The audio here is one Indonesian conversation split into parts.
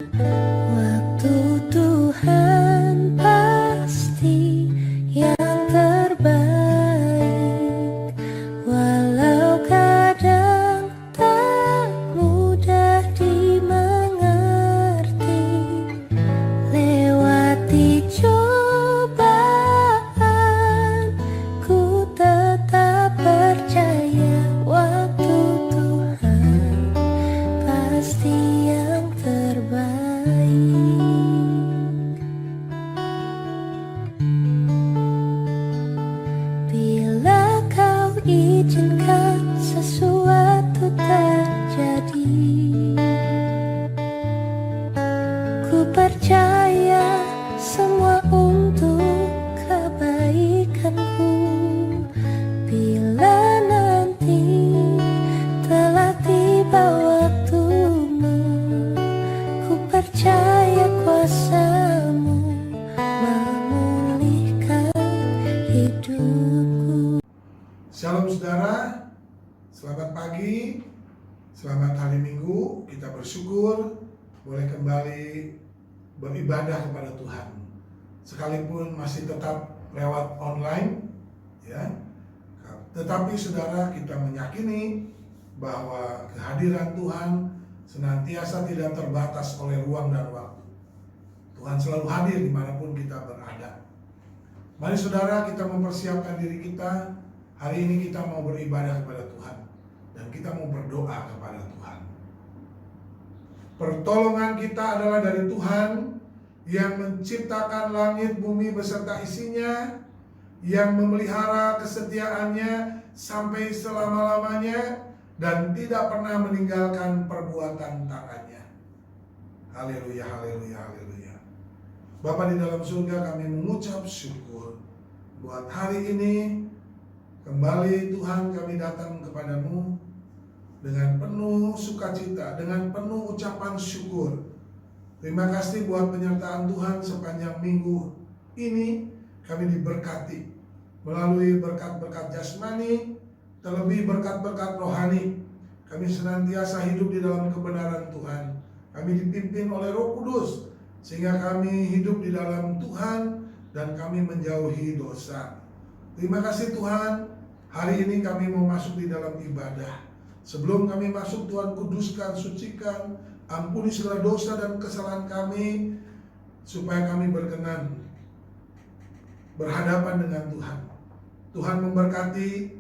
Waktu Tuhan pasti yang terbaik, walau kadang tak mudah dimengerti. Lewati cobaan, ku tetap percaya waktu Tuhan pasti yang terbaik. Bila kau izinkan sesuatu terjadi, ku percaya semua untuk kebaikanku. Bila nanti telah tiba waktumu, ku percaya kuasa-Mu memulihkan hidupku. Shalom saudara, selamat pagi, selamat hari Minggu. Kita bersyukur boleh kembali beribadah kepada Tuhan, sekalipun masih tetap lewat online, ya. Tetapi saudara, kita meyakini bahwa kehadiran Tuhan senantiasa tidak terbatas oleh ruang dan waktu. Tuhan selalu hadir dimanapun kita berada. Mari saudara, kita mempersiapkan diri kita. Hari ini kita mau beribadah kepada Tuhan, dan kita mau berdoa kepada Tuhan. Pertolongan kita adalah dari Tuhan yang menciptakan langit bumi beserta isinya, yang memelihara kesetiaannya sampai selama-lamanya, dan tidak pernah meninggalkan perbuatan tangannya. Haleluya, haleluya, haleluya. Bapa di dalam surga, kami mengucap syukur buat hari ini. Kembali Tuhan, kami datang kepadamu dengan penuh sukacita, dengan penuh ucapan syukur. Terima kasih buat penyertaan Tuhan sepanjang minggu ini. Kami diberkati melalui berkat-berkat jasmani, terlebih berkat-berkat rohani. Kami senantiasa hidup di dalam kebenaran Tuhan. Kami dipimpin oleh Roh Kudus, sehingga kami hidup di dalam Tuhan dan kami menjauhi dosa. Terima kasih Tuhan. Hari ini kami mau masuk di dalam ibadah. Sebelum kami masuk, Tuhan kuduskan, sucikan, ampuni segala dosa dan kesalahan kami, supaya kami berkenan berhadapan dengan Tuhan. Tuhan memberkati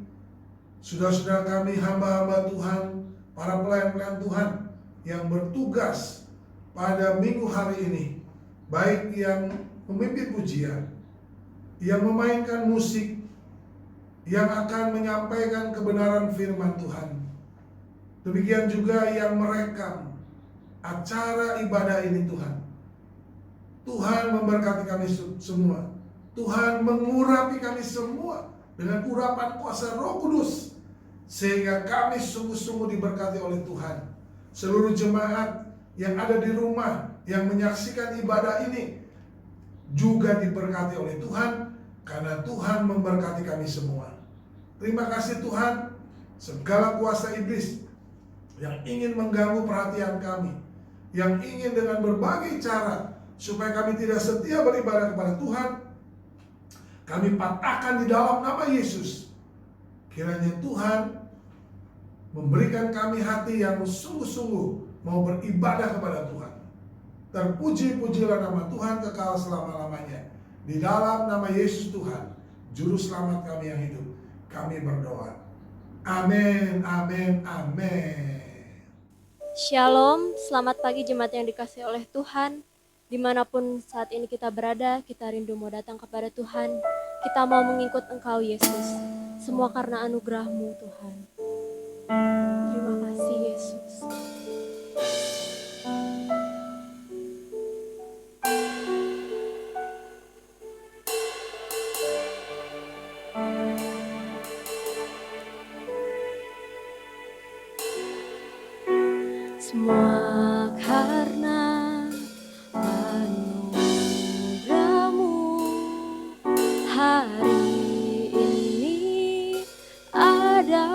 saudara-saudara kami, hamba-hamba Tuhan, para pelayan-pelayan Tuhan yang bertugas pada minggu hari ini, baik yang memimpin pujian, yang memainkan musik, yang akan menyampaikan kebenaran firman Tuhan. Demikian juga yang merekam acara ibadah ini Tuhan. Tuhan memberkati kami semua. Tuhan mengurapi kami semua dengan urapan kuasa Roh Kudus, sehingga kami sungguh-sungguh diberkati oleh Tuhan. Seluruh jemaat yang ada di rumah yang menyaksikan ibadah ini juga diberkati oleh Tuhan, karena Tuhan memberkati kami semua. Terima kasih Tuhan. Segala kuasa iblis yang ingin mengganggu perhatian kami, yang ingin dengan berbagai cara supaya kami tidak setia beribadah kepada Tuhan, kami patahkan di dalam nama Yesus. Kiranya Tuhan memberikan kami hati yang sungguh-sungguh mau beribadah kepada Tuhan. Terpuji-pujilah nama Tuhan kekal selama-lamanya. Di dalam nama Yesus Tuhan, Juru Selamat kami yang hidup, kami berdoa. Amin, amin, amin. Shalom, selamat pagi jemaat yang dikasihi oleh Tuhan. Dimanapun saat ini kita berada, kita rindu mau datang kepada Tuhan. Kita mau mengikut Engkau Yesus. Semua karena anugerah-Mu Tuhan. Terima kasih Yesus. Semua karena anugerah-Mu, hari ini ada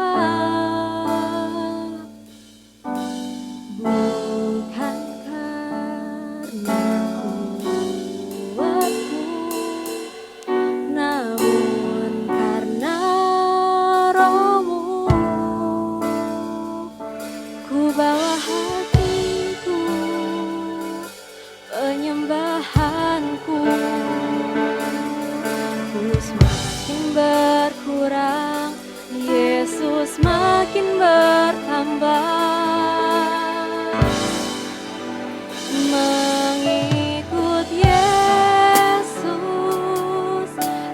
kuatku, namun karena Roh-Mu ku bawa hatiku, penyembahanku. Ku semakin berkurang, Yesus makin bertambah. Mengikut Yesus,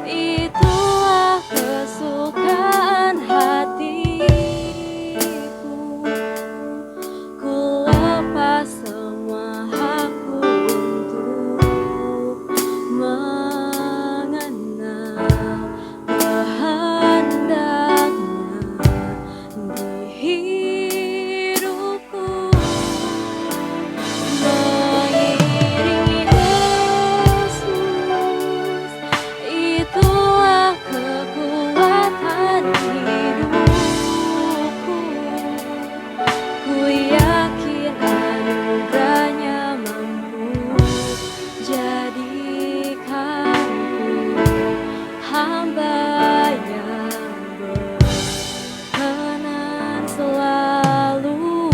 itulah kesukaan hatiku. Ku lepas semua hakku untuk mengenal kehendaknya di hidupku. Mengiring Yesus, itulah kekuatan hidupku. Ku yakin anugerahnya mampu jadikanku hamba yang berkenan selalu.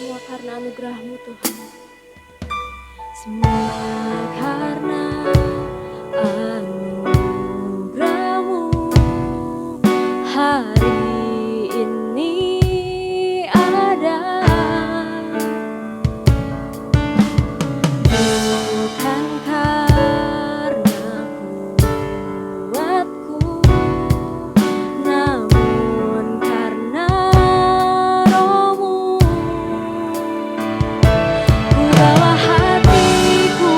Semua karena anugerah-Mu Tuhan. Semua karena anugerah-Mu hari ini ada. Bukan karena kuatku, namun karena Roh-Mu. Ku bawa hatiku,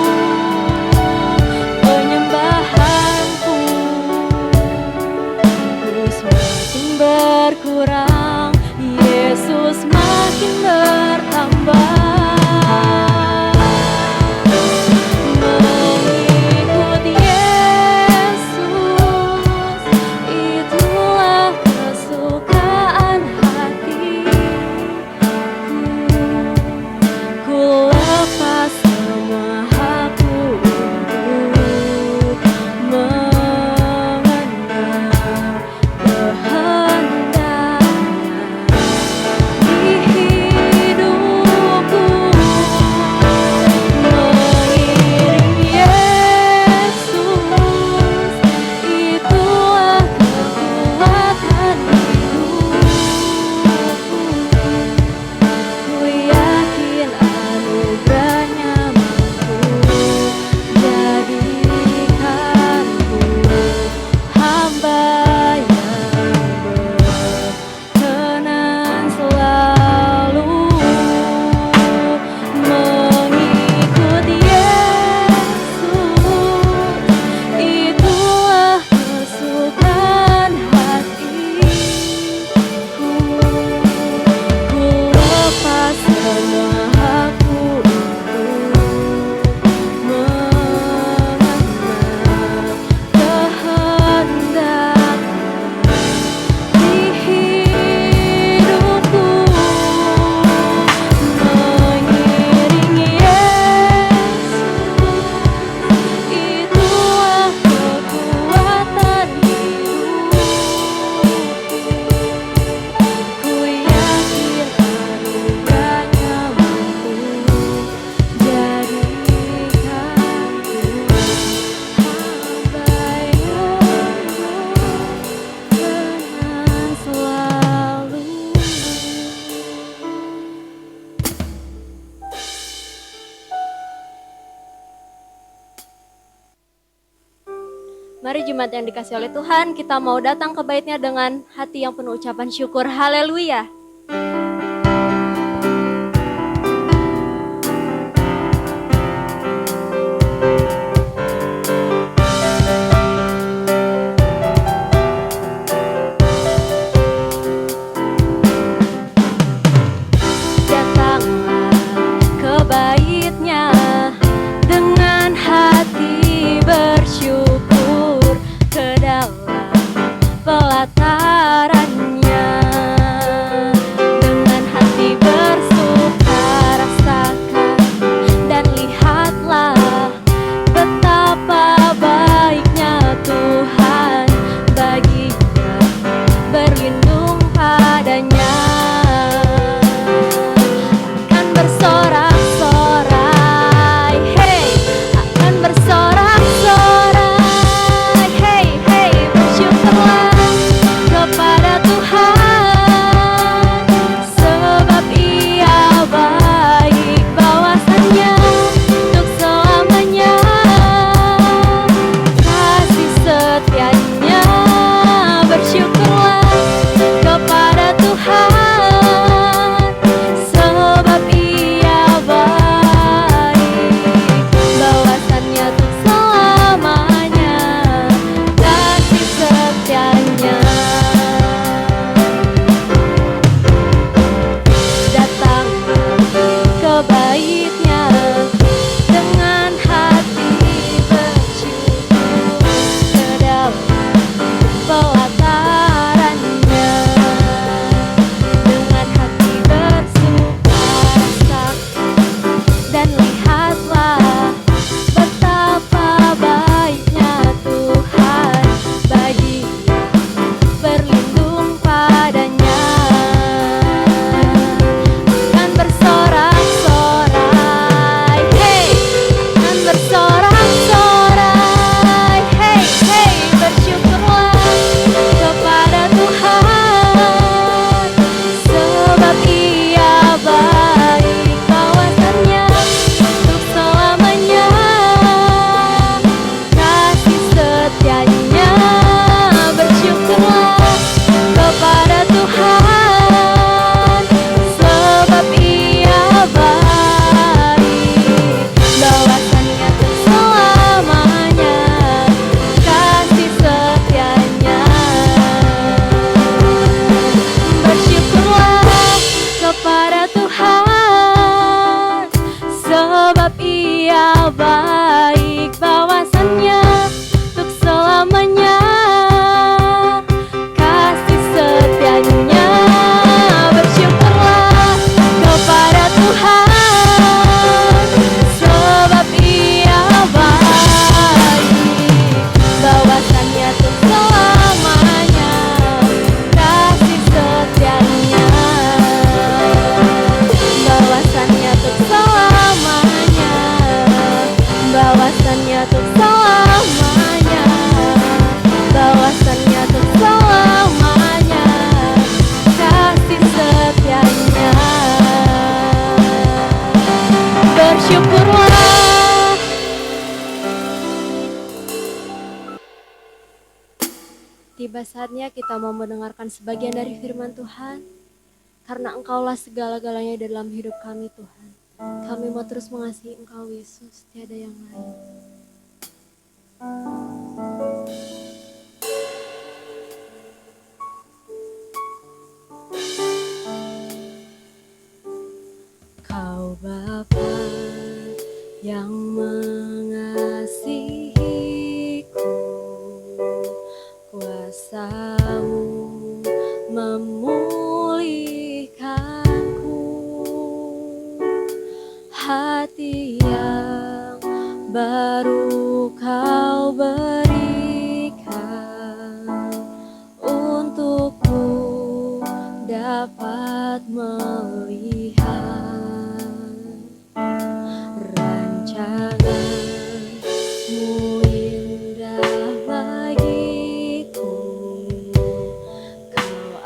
penyembahanku. Ku semakin berkurang, Yesus makin bertambah. Mengikut Yesus, itulah kesukaan hatiku. Ku lepas semua hakku untuk mengenal kehendaknya di hidupku. Mengiring Yesus, itulah kekuatan hidupku. Ku yakin anugerahnya mampu jadikanku hamba yang berkenan selalu. Mengikut Yesus, itulah kesukaan hatiku. Ku lepas semua hakku untuk mengenal kehendaknya di hidupku. Mengiring Yesus, itulah kekuatan hidupku. Ku yakin anugerahnya mampu jadikanku hamba yang berkenan selalu. Mari jemaat yang dikasihi oleh Tuhan, kita mau datang ke bait-Nya dengan hati yang penuh ucapan syukur. Haleluya. Datanglah ke bait-Nya dengan hati bersyukur, pelatarannya. Dengan hati bersuka rasakan dan lihatlah betapa baiknya Tuhan, baginya berlindung padanya. Akan bersorak-sorai, hey, akan bersorak-sorai, hey, hey, bersyukurlah kepada Tuhan, sebab Ia baik, bawasannya untuk selamanya, kasih setianya. Bersyukurlah kepada Tuhan, sebab Ia baik, bawasannya untuk selamanya, kasih setianya. Datang ke bait-Nya dengan hati bersyukur, ke dalam pelatarannya dengan hati bersuka rasakan dan lihatlah betapa baiknya Tuhan, baginya berlindung padanya. Akan bersorak-sorai, hey, akan bersorak-sorai, hey, hey, bersyukurlah kepada Tuhan, sebab Ia baik, bawasannya untuk selamanya, kasih setianya. Bersyukurlah kepada Tuhan, sebab Ia baik, bawasannya untuk selamanya, kasih setianya. Bersyukurlah kepada Tuhan, sebab Ia baik, bawasannya untuk selamanya, kasih setianya. Bersyukurlah kepada Tuhan, sebab Ia baik, bawasannya untuk selamanya, kasih setianya. Bawasannya untuk selamanya, bawasannya untuk selamanya, bawasannya untuk selamanya, kasih setianya. Bersyukurlah. Tiba saatnya kita mau mendengarkan sebagian dari firman Tuhan. Karena Engkaulah segala-galanya dalam hidup kami Tuhan. Kami mau terus mengasihi Engkau Yesus, tiada yang lain. Kau Bapa yang mengasihiku, kuasa-Mu memulihkanku, hati yang baru Kau berikan, untukku dapat melihat rancangan-Mu indah bagiku. Kau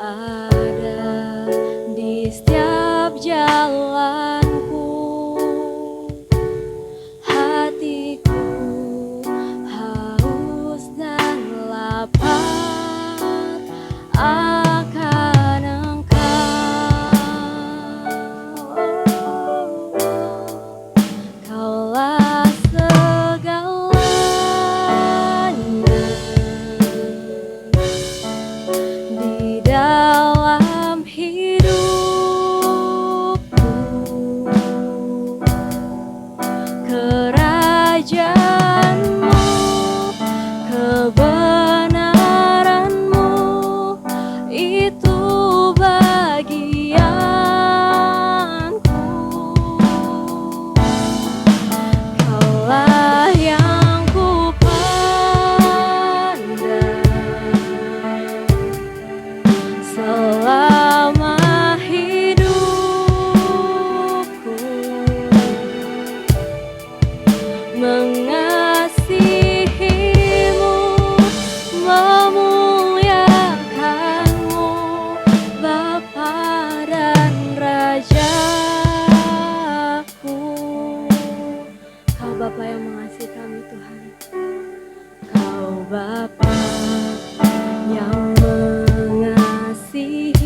yang mengasihiku.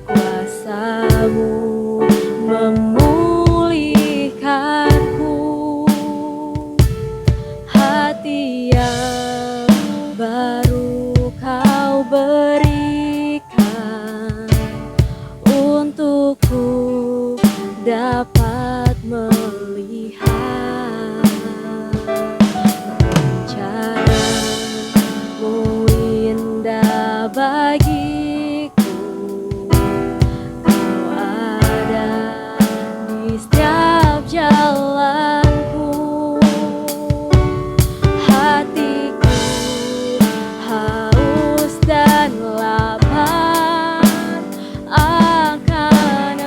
Kuasa-Mu memulihkanku, hati yang baru Kau berikan untukku dapat melihat rencana-Mu indah bagiku. Kau ada di setiap jalanku, hatiku haus dan lapar akan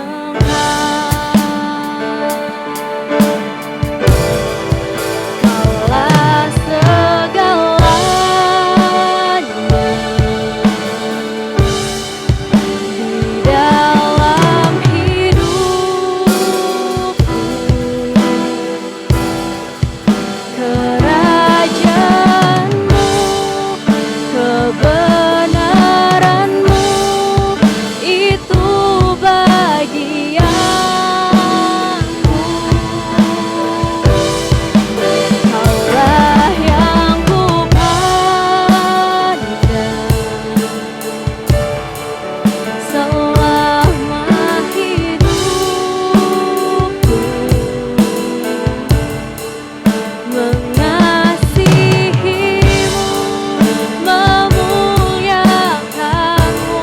Kaulah segalanya di dalam hidupku. Kerajaan-Mu, kebenaran-Mu, itu bagianku. Kaulah yang kupandang selama hidupku, mengasihi-Mu, memuliakan-Mu,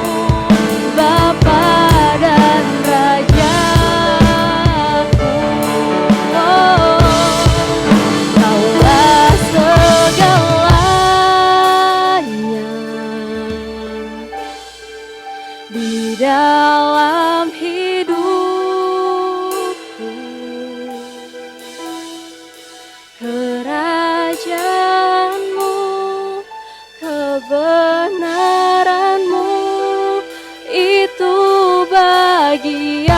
Bapa dan Rajaku. Kaulah segalanya di dalam hidupku. Kerajaan-Mu, kebenaran-Mu, itu bagianku.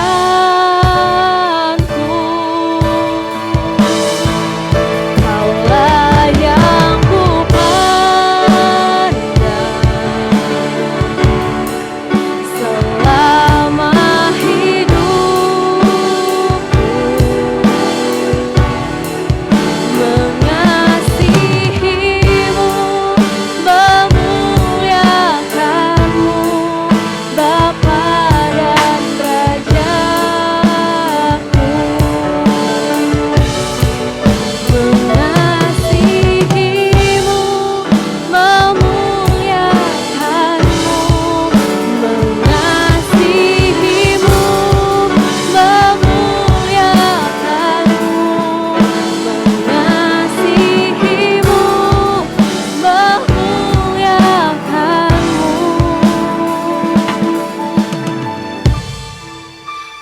Kaulah yang kupandang selama hidupku, mengasihi-Mu, memuliakan-Mu, Bapa dan Rajaku. Mengasihi-Mu, memuliakan-Mu, mengasihi-Mu, memuliakan-Mu, mengasihi-Mu, memuliakan-Mu,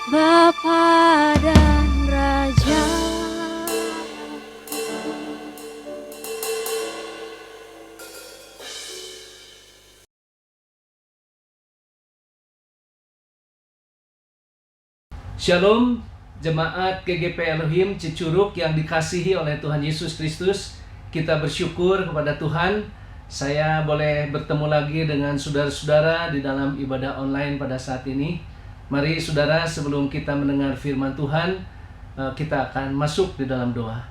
Bapa dan Raja. Shalom, jemaat GGP Elohim Cicurug yang dikasihi oleh Tuhan Yesus Kristus. Kita bersyukur kepada Tuhan, saya boleh bertemu lagi dengan saudara-saudara di dalam ibadah online pada saat ini. Mari saudara, sebelum kita mendengar firman Tuhan, kita akan masuk di dalam doa.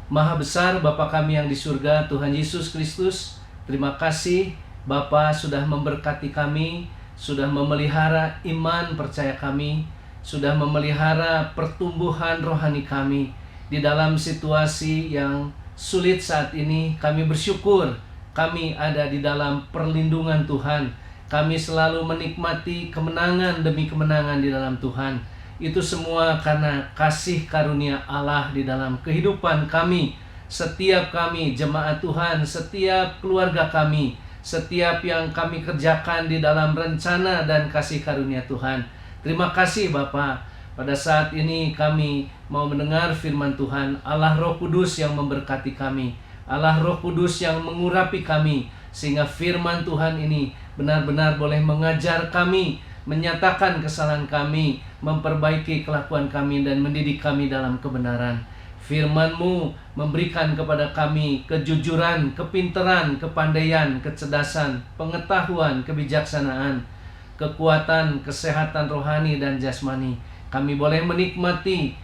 Maha besar Bapa kami yang di surga, Tuhan Yesus Kristus, terima kasih Bapa sudah memberkati kami, sudah memelihara iman percaya kami, sudah memelihara pertumbuhan rohani kami di dalam situasi yang sulit saat ini. Kami bersyukur kami ada di dalam perlindungan Tuhan. Kami selalu menikmati kemenangan demi kemenangan di dalam Tuhan. Itu semua karena kasih karunia Allah di dalam kehidupan kami. Setiap kami jemaat Tuhan, setiap keluarga kami, setiap yang kami kerjakan di dalam rencana dan kasih karunia Tuhan. Terima kasih Bapa. Pada saat ini kami mau mendengar firman Tuhan. Allah Roh Kudus yang memberkati kami, Allah Roh Kudus yang mengurapi kami, sehingga firman Tuhan ini benar-benar boleh mengajar kami, menyatakan kesalahan kami, memperbaiki kelakuan kami, dan mendidik kami dalam kebenaran. Firman-Mu memberikan kepada kami kejujuran, kepintaran, kepandaian, kecerdasan, pengetahuan, kebijaksanaan, kekuatan, kesehatan rohani dan jasmani. Kami boleh menikmati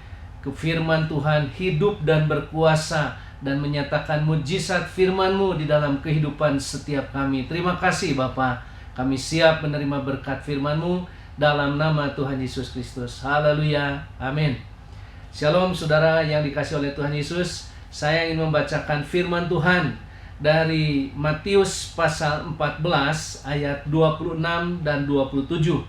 firman Tuhan hidup dan berkuasa dan menyatakan mujizat firman-Mu di dalam kehidupan setiap kami. Terima kasih Bapa. Kami siap menerima berkat firman-Mu dalam nama Tuhan Yesus Kristus. Haleluya. Amin. Shalom saudara yang dikasihi oleh Tuhan Yesus. Saya ingin membacakan firman Tuhan dari Matius pasal 14 ayat 26 dan 27.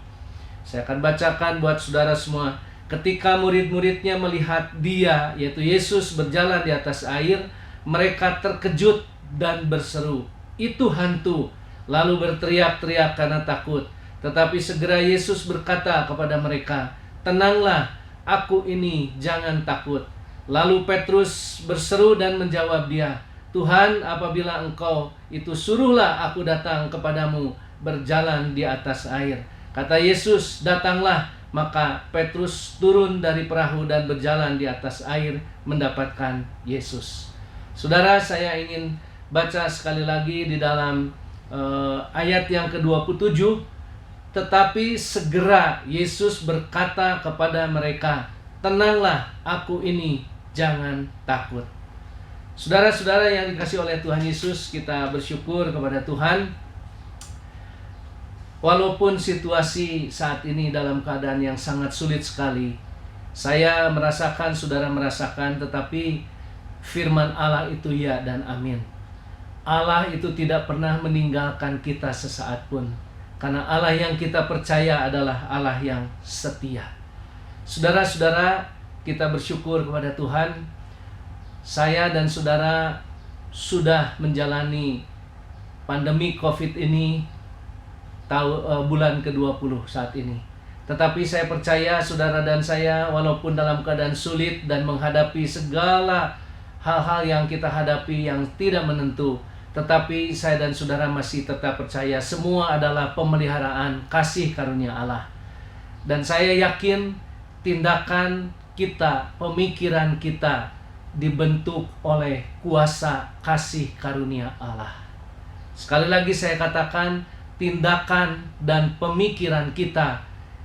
Saya akan bacakan buat saudara semua. Ketika murid-muridnya melihat dia, yaitu Yesus, berjalan di atas air, mereka terkejut dan berseru, "Itu hantu!" Lalu berteriak-teriak karena takut. Tetapi segera Yesus berkata kepada mereka, "Tenanglah, aku ini, jangan takut." Lalu Petrus berseru dan menjawab dia, "Tuhan, apabila Engkau itu, suruhlah aku datang kepadamu berjalan di atas air." Kata Yesus, "Datanglah." Maka Petrus turun dari perahu dan berjalan di atas air mendapatkan Yesus. Saudara, saya ingin baca sekali lagi di dalam ayat yang ke-27. Tetapi segera Yesus berkata kepada mereka, "Tenanglah, aku ini, jangan takut." Saudara-saudara yang dikasihi oleh Tuhan Yesus, kita bersyukur kepada Tuhan. Walaupun situasi saat ini dalam keadaan yang sangat sulit sekali, saya merasakan, saudara merasakan, tetapi firman Allah itu ya dan amin. Allah itu tidak pernah meninggalkan kita sesaat pun. Karena Allah yang kita percaya adalah Allah yang setia. Saudara-saudara, kita bersyukur kepada Tuhan. Saya dan saudara sudah menjalani pandemi COVID ini bulan ke-20 saat ini. Tetapi saya percaya saudara dan saya, walaupun dalam keadaan sulit dan menghadapi segala hal-hal yang kita hadapi yang tidak menentu, tetapi saya dan saudara masih tetap percaya semua adalah pemeliharaan kasih karunia Allah. Dan saya yakin tindakan kita, pemikiran kita dibentuk oleh kuasa kasih karunia Allah. Sekali lagi saya katakan, tindakan dan pemikiran kita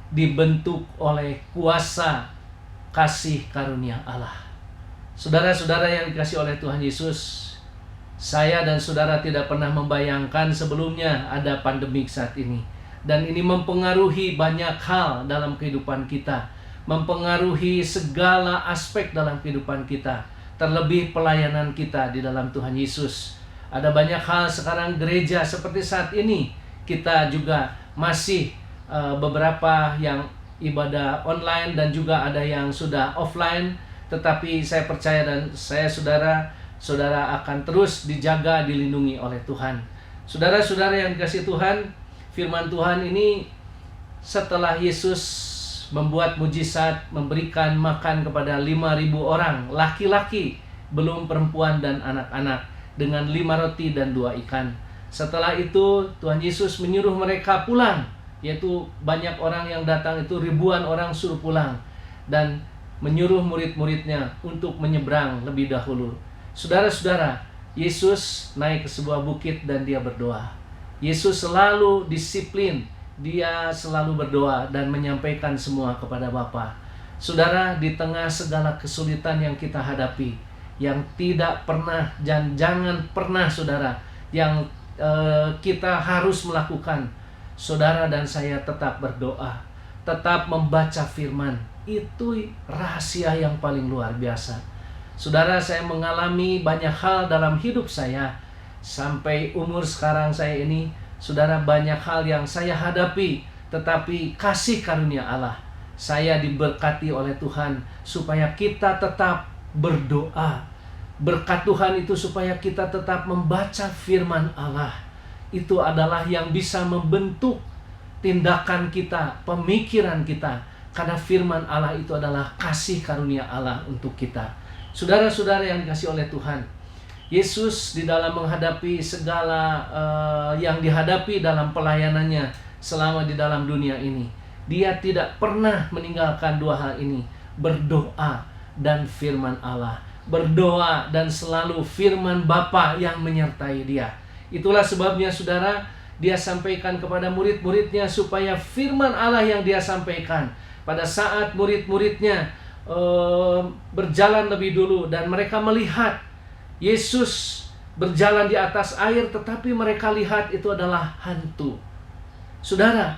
dibentuk oleh kuasa kasih karunia Allah. Saudara-saudara yang dikasihi oleh Tuhan Yesus, saya dan saudara tidak pernah membayangkan sebelumnya ada pandemik saat ini. Dan ini mempengaruhi banyak hal dalam kehidupan kita, mempengaruhi segala aspek dalam kehidupan kita, terlebih pelayanan kita di dalam Tuhan Yesus. Ada banyak hal sekarang gereja seperti saat ini, kita juga masih beberapa yang ibadah online dan juga ada yang sudah offline. Tetapi saya percaya dan saya saudara akan terus dijaga, dilindungi oleh Tuhan. Saudara-saudara yang dikasihi Tuhan, firman Tuhan ini setelah Yesus membuat mujizat, memberikan makan kepada 5.000 orang, laki-laki, belum perempuan dan anak-anak, dengan 5 roti dan 2 ikan. Setelah itu Tuhan Yesus menyuruh mereka pulang, yaitu banyak orang yang datang itu, ribuan orang suruh pulang, dan menyuruh murid-muridnya untuk menyeberang lebih dahulu. Saudara-saudara, Yesus naik ke sebuah bukit dan dia berdoa. Yesus selalu disiplin, dia selalu berdoa dan menyampaikan semua kepada Bapa. Saudara, di tengah segala kesulitan yang kita hadapi, yang tidak pernah dan jangan pernah saudara, yang kita harus melakukan, saudara dan saya tetap berdoa, tetap membaca firman. Itu rahasia yang paling luar biasa. Saudara, saya mengalami banyak hal dalam hidup saya. Sampai umur sekarang saya ini, saudara, banyak hal yang saya hadapi. Tetapi kasih karunia Allah, saya diberkati oleh Tuhan supaya kita tetap berdoa. Berkat Tuhan itu supaya kita tetap membaca firman Allah. Itu adalah yang bisa membentuk tindakan kita, pemikiran kita. Karena firman Allah itu adalah kasih karunia Allah untuk kita. Saudara-saudara yang dikasihi oleh Tuhan, Yesus di dalam menghadapi segala yang dihadapi dalam pelayanannya selama di dalam dunia ini, dia tidak pernah meninggalkan dua hal ini, berdoa dan firman Allah. berdoa, dan selalu firman Bapa yang menyertai dia. Itulah sebabnya saudara, dia sampaikan kepada murid-muridnya supaya firman Allah yang dia sampaikan pada saat murid-muridnya berjalan lebih dulu dan mereka melihat Yesus berjalan di atas air, tetapi mereka lihat itu adalah hantu. Saudara,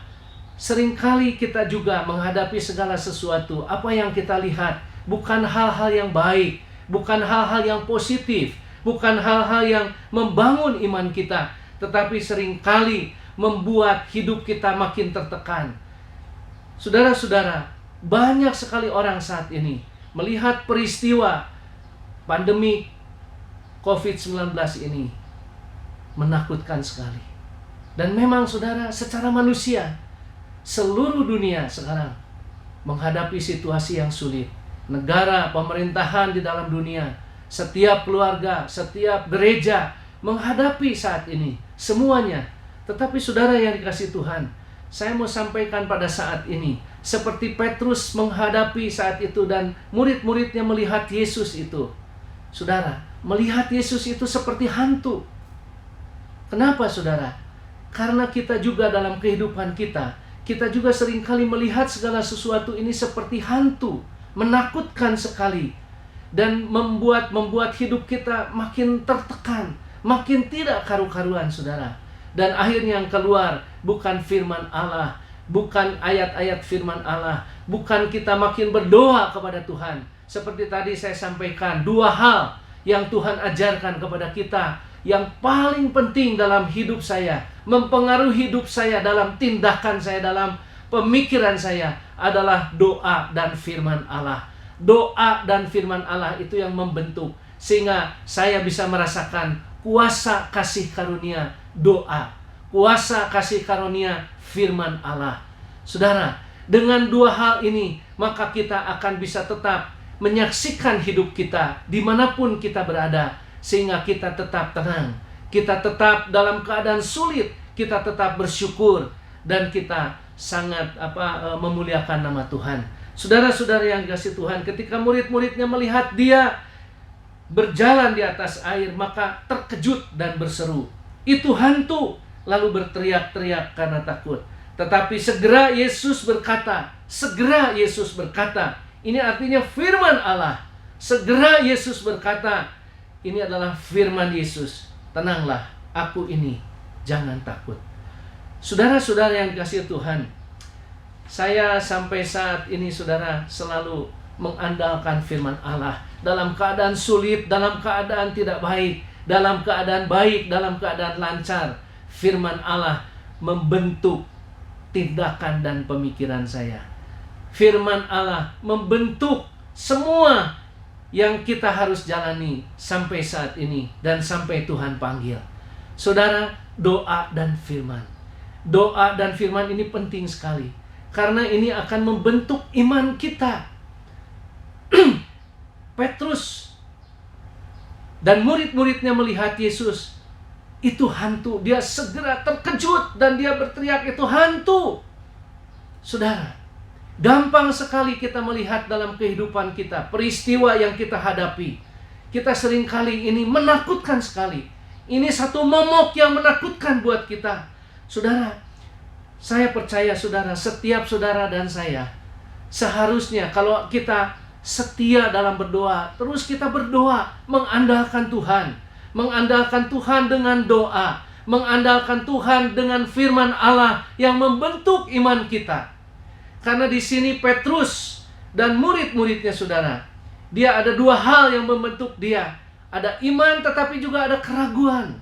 seringkali kita juga menghadapi segala sesuatu, apa yang kita lihat bukan hal-hal yang baik, bukan hal-hal yang positif, bukan hal-hal yang membangun iman kita, tetapi seringkali membuat hidup kita makin tertekan. Saudara-saudara, banyak sekali orang saat ini melihat peristiwa pandemi COVID-19 ini menakutkan sekali. Dan memang saudara, secara manusia, seluruh dunia sekarang menghadapi situasi yang sulit. Negara, pemerintahan di dalam dunia, setiap keluarga, setiap gereja menghadapi saat ini semuanya. Tetapi saudara yang dikasihi Tuhan, saya mau sampaikan pada saat ini, seperti Petrus menghadapi saat itu dan murid-muridnya melihat Yesus itu. Saudara, melihat Yesus itu seperti hantu. Kenapa saudara? Karena kita juga dalam kehidupan kita juga seringkali melihat segala sesuatu ini seperti hantu, menakutkan sekali, dan membuat hidup kita makin tertekan, makin tidak karu-karuan saudara. Dan akhirnya yang keluar bukan firman Allah, bukan ayat-ayat firman Allah, bukan kita makin berdoa kepada Tuhan. Seperti tadi saya sampaikan, dua hal yang Tuhan ajarkan kepada kita, yang paling penting dalam hidup saya, mempengaruhi hidup saya, dalam tindakan saya, dalam pemikiran saya, adalah doa dan firman Allah. Doa dan firman Allah itu yang membentuk, sehingga saya bisa merasakan kuasa kasih karunia doa, kuasa kasih karunia firman Allah. Saudara, dengan dua hal ini, maka kita akan bisa tetap menyaksikan hidup kita dimanapun kita berada, sehingga kita tetap tenang, kita tetap dalam keadaan sulit, kita tetap bersyukur, dan kita sangat memuliakan nama Tuhan. Saudara-saudara yang dikasihi Tuhan, ketika murid-muridnya melihat dia berjalan di atas air, maka terkejut dan berseru, "Itu hantu!" Lalu berteriak-teriak karena takut. Tetapi segera Yesus berkata, ini artinya firman Allah. Segera Yesus berkata, ini adalah firman Yesus, "Tenanglah, aku ini, jangan takut." Saudara-saudara yang dikasihi Tuhan, saya sampai saat ini saudara selalu mengandalkan firman Allah. Dalam keadaan sulit, dalam keadaan tidak baik, dalam keadaan baik, dalam keadaan lancar, firman Allah membentuk tindakan dan pemikiran saya. Firman Allah membentuk semua yang kita harus jalani sampai saat ini dan sampai Tuhan panggil. Saudara, doa dan firman. Doa dan firman ini penting sekali, karena ini akan membentuk iman kita. Petrus dan murid-muridnya melihat Yesus, itu hantu. Dia segera terkejut dan dia berteriak, "Itu hantu!" Saudara, gampang sekali kita melihat dalam kehidupan kita peristiwa yang kita hadapi. Kita seringkali ini menakutkan sekali. Ini satu momok yang menakutkan buat kita. Saudara, saya percaya saudara, setiap saudara dan saya, seharusnya kalau kita setia dalam berdoa, terus kita berdoa, mengandalkan Tuhan. Mengandalkan Tuhan dengan doa, mengandalkan Tuhan dengan firman Allah yang membentuk iman kita. Karena di sini Petrus dan murid-muridnya saudara, dia ada dua hal yang membentuk dia. Ada iman tetapi juga ada keraguan.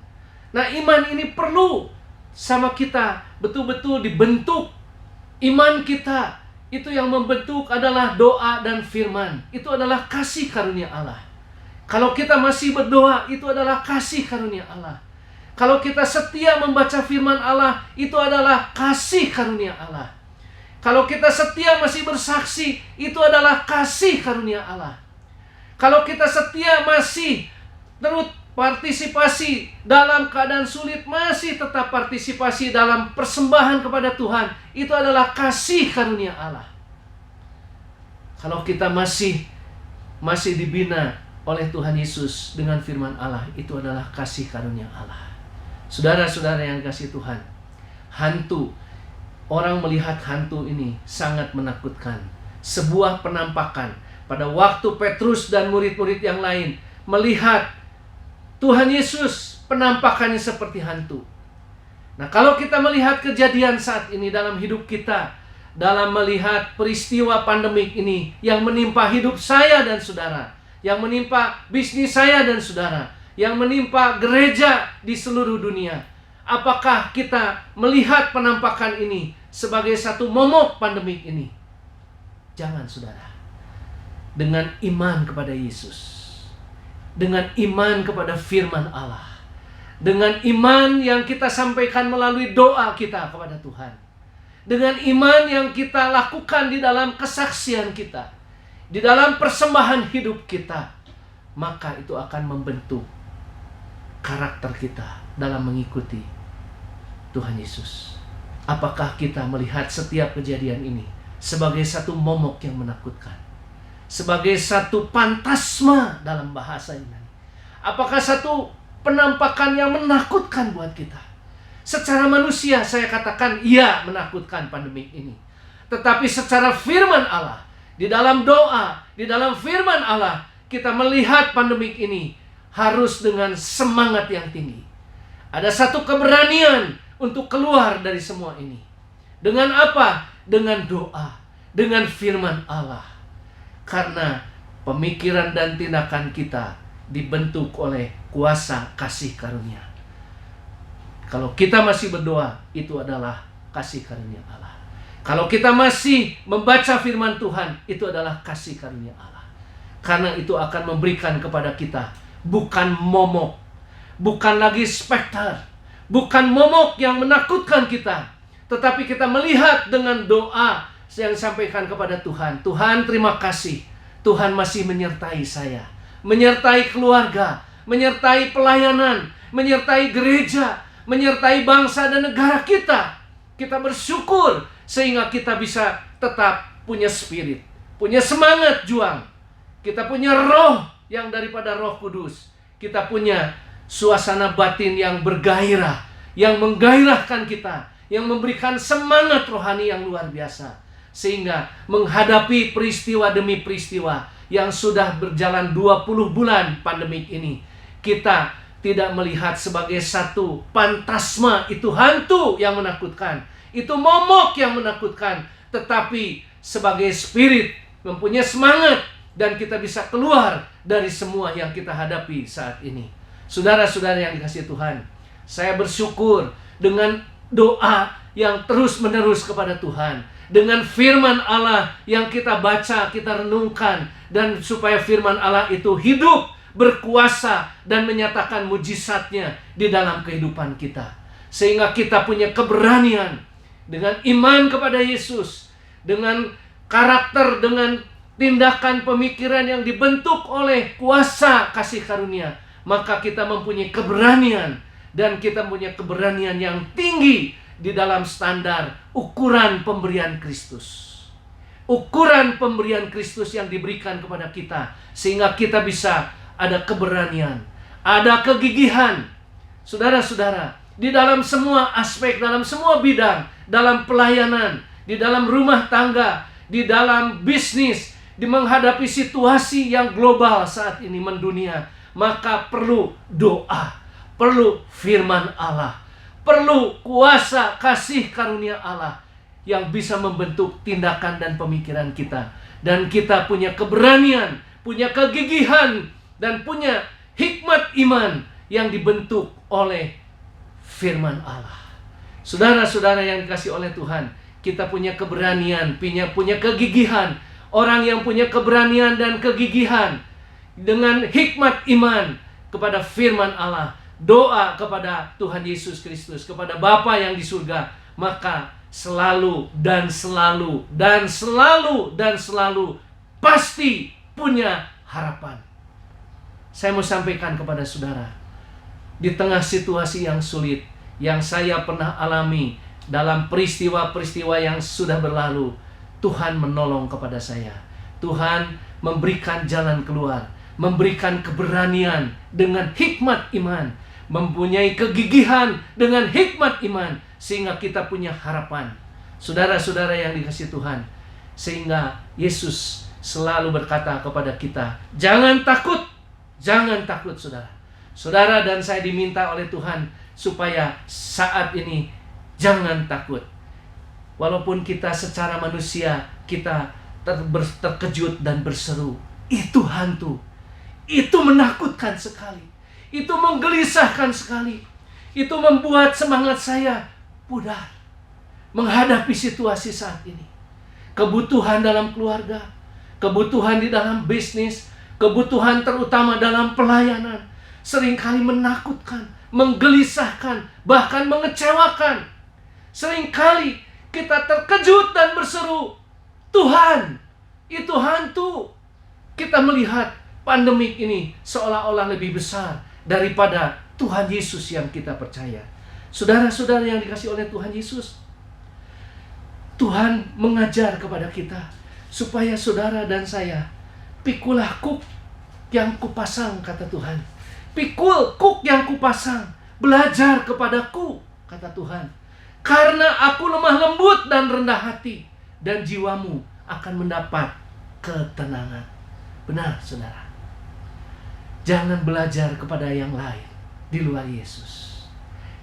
Nah, iman ini perlu sama kita betul-betul dibentuk. Iman kita itu yang membentuk adalah doa dan firman. Itu adalah kasih karunia Allah. Kalau kita masih berdoa, itu adalah kasih karunia Allah. Kalau kita setia membaca firman Allah, itu adalah kasih karunia Allah. Kalau kita setia masih bersaksi, itu adalah kasih karunia Allah. Kalau kita setia masih terus partisipasi dalam keadaan sulit, masih tetap partisipasi dalam persembahan kepada Tuhan, itu adalah kasih karunia Allah. Kalau kita masih dibina oleh Tuhan Yesus dengan firman Allah itu adalah kasih karunia Allah. Saudara-saudara yang kasih Tuhan, hantu, orang melihat hantu ini sangat menakutkan. Sebuah penampakan pada waktu Petrus dan murid-murid yang lain melihat Tuhan Yesus, penampakannya seperti hantu. Nah, kalau kita melihat kejadian saat ini dalam hidup kita, dalam melihat peristiwa pandemik ini yang menimpa hidup saya dan saudara, yang menimpa bisnis saya dan saudara, yang menimpa gereja di seluruh dunia, apakah kita melihat penampakan ini sebagai satu momok pandemik ini? Jangan, saudara. Dengan iman kepada Yesus, dengan iman kepada firman Allah, dengan iman yang kita sampaikan melalui doa kita kepada Tuhan, dengan iman yang kita lakukan di dalam kesaksian kita, di dalam persembahan hidup kita, maka itu akan membentuk karakter kita dalam mengikuti Tuhan Yesus. Apakah kita melihat setiap kejadian ini sebagai satu momok yang menakutkan, sebagai satu fantasma dalam bahasa Yunani? Apakah satu penampakan yang menakutkan buat kita? Secara manusia saya katakan iya, menakutkan pandemik ini. Tetapi secara firman Allah, di dalam doa, di dalam firman Allah, kita melihat pandemik ini harus dengan semangat yang tinggi. Ada satu keberanian untuk keluar dari semua ini. Dengan apa? Dengan doa, dengan firman Allah. Karena pemikiran dan tindakan kita dibentuk oleh kuasa kasih karunia. Kalau kita masih berdoa, itu adalah kasih karunia Allah. Kalau kita masih membaca firman Tuhan, itu adalah kasih karunia Allah. Karena itu akan memberikan kepada kita bukan momok, bukan lagi spekter, bukan momok yang menakutkan kita, tetapi kita melihat dengan doa yang disampaikan kepada Tuhan. Tuhan, terima kasih, Tuhan masih menyertai saya, menyertai keluarga, menyertai pelayanan, menyertai gereja, menyertai bangsa dan negara kita. Kita bersyukur sehingga kita bisa tetap punya spirit, punya semangat juang. Kita punya roh yang daripada Roh Kudus. Kita punya suasana batin yang bergairah, yang menggairahkan kita, yang memberikan semangat rohani yang luar biasa. Sehingga menghadapi peristiwa demi peristiwa yang sudah berjalan 20 bulan pandemik ini, kita tidak melihat sebagai satu fantasma, itu hantu yang menakutkan, itu momok yang menakutkan, tetapi sebagai spirit mempunyai semangat dan kita bisa keluar dari semua yang kita hadapi saat ini. Saudara-saudara yang dikasihi Tuhan, saya bersyukur dengan doa yang terus-menerus kepada Tuhan, dengan firman Allah yang kita baca, kita renungkan, dan supaya firman Allah itu hidup, berkuasa, dan menyatakan mujizatnya di dalam kehidupan kita. Sehingga kita punya keberanian dengan iman kepada Yesus, dengan karakter, dengan tindakan pemikiran yang dibentuk oleh kuasa kasih karunia, maka kita mempunyai keberanian, dan kita punya keberanian yang tinggi di dalam standar ukuran pemberian Kristus. Ukuran pemberian Kristus yang diberikan kepada kita, sehingga kita bisa ada keberanian, ada kegigihan. Saudara-saudara, di dalam semua aspek, dalam semua bidang, dalam pelayanan, di dalam rumah tangga, di dalam bisnis, di menghadapi situasi yang global saat ini mendunia, maka perlu doa, perlu firman Allah, perlu kuasa kasih karunia Allah yang bisa membentuk tindakan dan pemikiran kita. Dan kita punya keberanian, punya kegigihan, dan punya hikmat iman yang dibentuk oleh firman Allah. Saudara-saudara yang dikasihi oleh Tuhan, kita punya keberanian, punya kegigihan. Orang yang punya keberanian dan kegigihan dengan hikmat iman kepada firman Allah, doa kepada Tuhan Yesus Kristus, kepada Bapa yang di surga, maka selalu dan selalu dan selalu dan selalu pasti punya harapan. Saya mau sampaikan kepada saudara, di tengah situasi yang sulit yang saya pernah alami dalam peristiwa-peristiwa yang sudah berlalu, Tuhan menolong kepada saya. Tuhan memberikan jalan keluar. memberikan keberanian dengan hikmat iman, mempunyai kegigihan dengan hikmat iman, sehingga kita punya harapan. Saudara-saudara yang dikasihi Tuhan, sehingga Yesus selalu berkata kepada kita, jangan takut, jangan takut saudara. Saudara dan saya diminta oleh Tuhan supaya saat ini jangan takut. Walaupun kita secara manusia kita terkejut dan berseru, itu hantu, itu menakutkan sekali, itu menggelisahkan sekali, itu membuat semangat saya pudar menghadapi situasi saat ini. Kebutuhan dalam keluarga, kebutuhan di dalam bisnis, kebutuhan terutama dalam pelayanan seringkali menakutkan, menggelisahkan, bahkan mengecewakan. Seringkali kita terkejut dan berseru, Tuhan, itu hantu. Kita melihat pandemik ini seolah-olah lebih besar daripada Tuhan Yesus yang kita percaya. Saudara-saudara yang dikasihi oleh Tuhan Yesus, Tuhan mengajar kepada kita supaya saudara dan saya pikulah kuk yang kupasang, kata Tuhan. Pikul kuk yang kupasang, belajar kepadaku, kata Tuhan. Karena aku lemah lembut dan rendah hati, dan jiwamu akan mendapat ketenangan. Benar, saudara. Jangan belajar kepada yang lain di luar Yesus.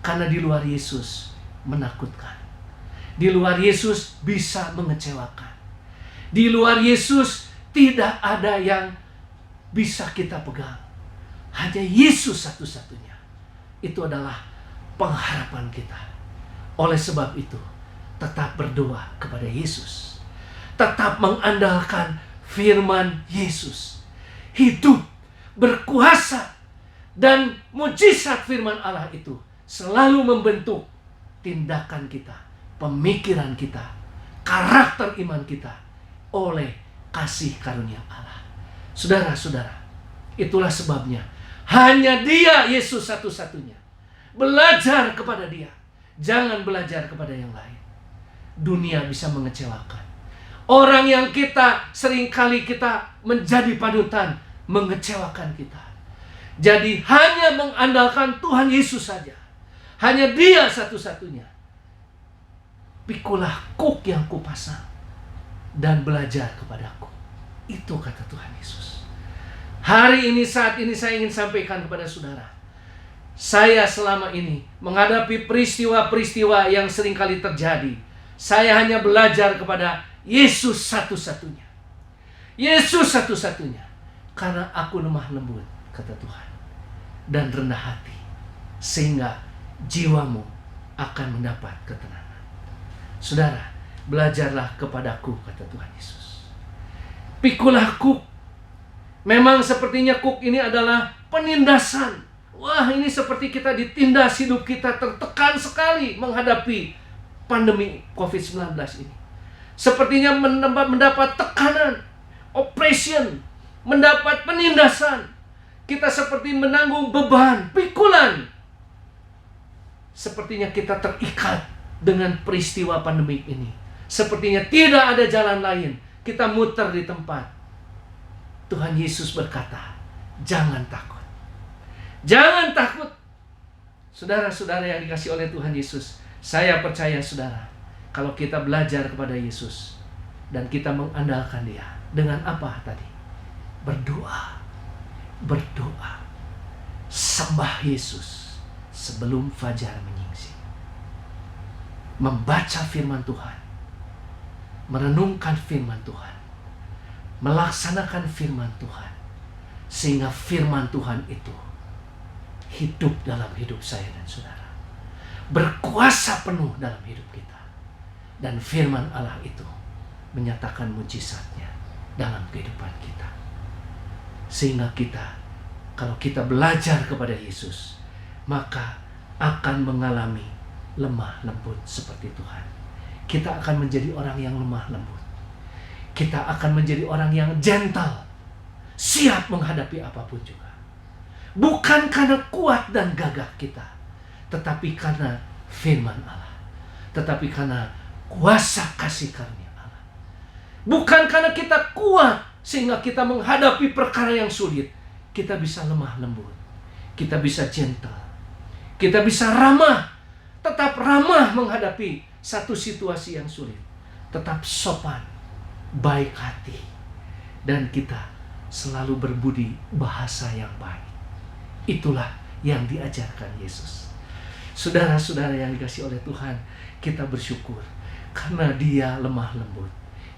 Karena di luar Yesus menakutkan. Di luar Yesus bisa mengecewakan. Di luar Yesus tidak ada yang bisa kita pegang. Hanya Yesus satu-satunya. Itu adalah pengharapan kita. Oleh sebab itu, tetap berdoa kepada Yesus. Tetap mengandalkan firman Yesus. Hidup, berkuasa, dan mujizat firman Allah itu selalu membentuk tindakan kita, pemikiran kita, karakter iman kita oleh kasih karunia Allah. Saudara-saudara, itulah sebabnya hanya Dia, Yesus satu-satunya. Belajar kepada Dia. Jangan belajar kepada yang lain. Dunia bisa mengecewakan. Orang yang seringkali kita menjadi panutan mengecewakan kita. Jadi hanya mengandalkan Tuhan Yesus saja. Hanya Dia satu-satunya. Pikulah kuk yang kupasang dan belajar kepadaku. Itu kata Tuhan Yesus. Hari ini, saat ini saya ingin sampaikan kepada saudara. Saya selama ini menghadapi peristiwa-peristiwa yang seringkali terjadi. Saya hanya belajar kepada Yesus satu-satunya. Yesus satu-satunya. Karena aku lemah lembut, kata Tuhan, dan rendah hati, sehingga jiwamu akan mendapat ketenangan. Saudara, belajarlah kepadaku, kata Tuhan Yesus. Pikulah kuk. Memang sepertinya kuk ini adalah penindasan. Wah, ini seperti kita ditindas, hidup kita tertekan sekali menghadapi pandemi COVID-19 ini. Sepertinya mendapat tekanan, oppression, mendapat penindasan. Kita seperti menanggung beban, pikulan. Sepertinya kita terikat dengan peristiwa pandemi ini. Sepertinya tidak ada jalan lain. Kita muter di tempat. Tuhan Yesus berkata, jangan takut. Jangan takut. Saudara-saudara yang dikasihi oleh Tuhan Yesus, saya percaya saudara, kalau kita belajar kepada Yesus dan kita mengandalkan Dia, dengan apa tadi? Berdoa. Berdoa. Sembah Yesus sebelum fajar menyingsing. Membaca firman Tuhan. Merenungkan firman Tuhan. Melaksanakan firman Tuhan. Sehingga firman Tuhan itu hidup dalam hidup saya dan saudara. Berkuasa penuh dalam hidup kita. Dan firman Allah itu menyatakan mujizatnya dalam kehidupan kita. Sehingga kita, kalau kita belajar kepada Yesus, maka akan mengalami lemah lembut seperti Tuhan. Kita akan menjadi orang yang lemah lembut. Kita akan menjadi orang yang gentle, siap menghadapi apapun juga. Bukan karena kuat dan gagah kita, tetapi karena firman Allah. Tetapi karena kuasa kasih karunia Allah. Bukan karena kita kuat sehingga kita menghadapi perkara yang sulit. kita bisa lemah lembut, kita bisa gentle, kita bisa ramah, tetap ramah menghadapi satu situasi yang sulit, tetap sopan, baik hati, dan kita selalu berbudi bahasa yang baik. Itulah yang diajarkan Yesus. Saudara-saudara yang dikasihi oleh Tuhan, kita bersyukur karena Dia lemah lembut.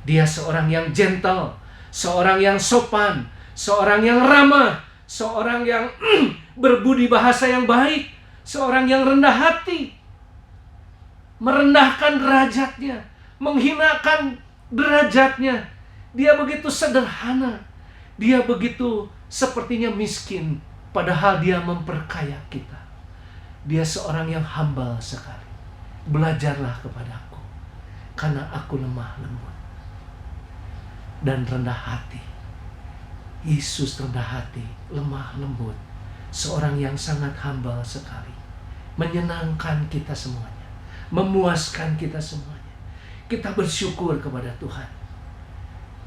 Dia seorang yang gentle, seorang yang sopan, seorang yang ramah, seorang yang berbudi bahasa yang baik, seorang yang rendah hati, merendahkan derajatnya, menghinakan derajatnya. Dia begitu sederhana, dia begitu sepertinya miskin, padahal dia memperkaya kita. Dia seorang yang humble sekali. Belajarlah kepadaku, karena aku lemah lembut dan rendah hati. Yesus rendah hati, lemah lembut, seorang yang sangat humble sekali, menyenangkan kita semuanya, memuaskan kita semuanya. Kita bersyukur kepada Tuhan.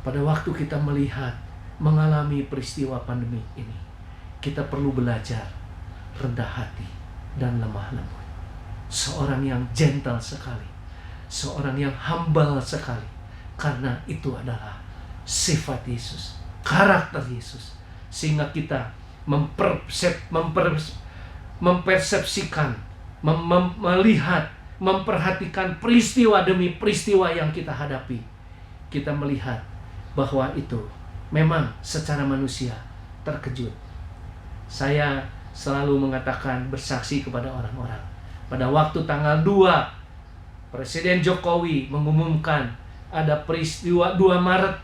Pada waktu kita melihat, mengalami peristiwa pandemi ini, kita perlu belajar rendah hati dan lemah lembut. Seorang yang gentle sekali, seorang yang humble sekali, karena itu adalah sifat Yesus, karakter Yesus, sehingga kita mempersepsikan, melihat, memperhatikan peristiwa demi peristiwa yang kita hadapi. Kita melihat bahwa itu memang secara manusia terkejut. Saya selalu mengatakan, bersaksi kepada orang-orang, pada waktu tanggal 2 Presiden Jokowi mengumumkan ada peristiwa 2 Maret